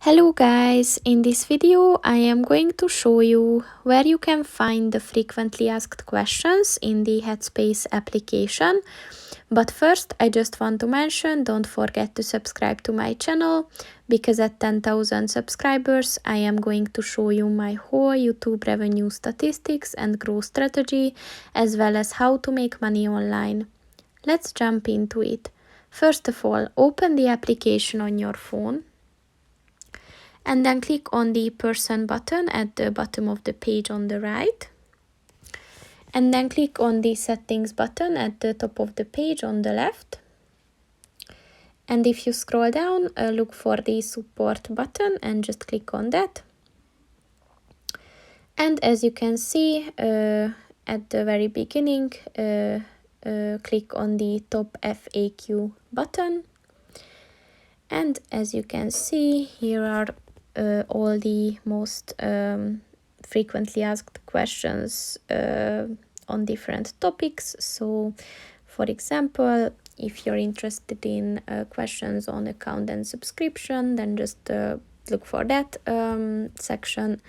Hello guys, in this video I am going to show you where you can find the frequently asked questions in the Headspace application. But first I just want to mention, don't forget to subscribe to my channel, because at 10,000 subscribers I am going to show you my whole YouTube revenue statistics and growth strategy, as well as how to make money online. Let's jump into it. First of all, open the application on your phone. And then click on the person button at the bottom of the page on the right. And then click on the settings button at the top of the page on the left. And if you scroll down, look for the support button and just click on that. And as you can see, at the very beginning, click on the top FAQ button. And as you can see, here are all the most frequently asked questions on different topics. So, for example, if you're interested in questions on account and subscription, then just look for that section.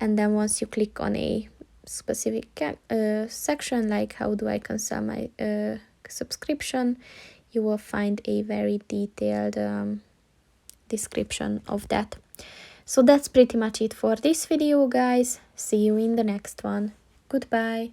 And then once you click on a specific section, like how do I cancel my subscription, you will find a very detailed description of that. So that's pretty much it for this video, guys. See you in the next one. Goodbye.